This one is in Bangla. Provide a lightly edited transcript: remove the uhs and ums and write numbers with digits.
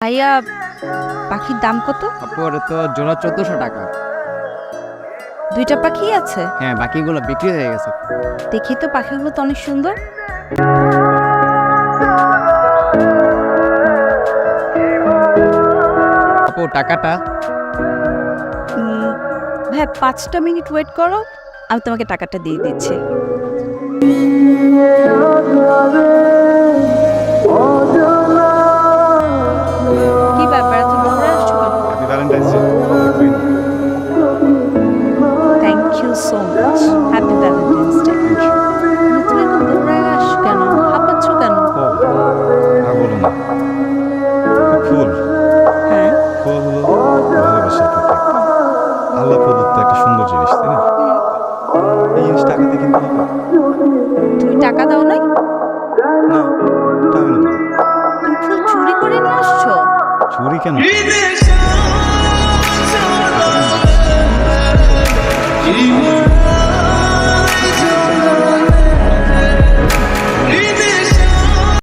ভাইয়া পাখির দাম কত? আপর তো জোড়া 1400 টাকা। দুইটা পাখি আছে? হ্যাঁ, বাকিগুলো বিক্রি হয়ে গেছে। দেখি তো, পাখিগুলো তো অনেক সুন্দর। আপু টাকাটা? ভাই 5টা মিনিট ওয়েট করো, আমি তোমাকে টাকাটা দিয়ে দিচ্ছি। কি ব্যাপার, এত দৌড়ে আসছো কেন? Happy Valentine's day. Thank you so much. Happy Valentine's day. তুমি এত দৌড়ে আসছো কেন? হাঁপাচ্ছ কেন? ও আর বলো না, ফুল হ্যাঁ, ফুল হলো ভালোবাসার প্রতীক। আল্লাহ প্রদত্ত একটা সুন্দর জিনিস, তাই না? এই জিনিস টাকাতে কিন্তু হবে না। তুমি টাকা দাও নাই? টাকা নেবো না। তুমি ফুল চুরি করে নিয়ে আসছো? চুরি কেন? জীবন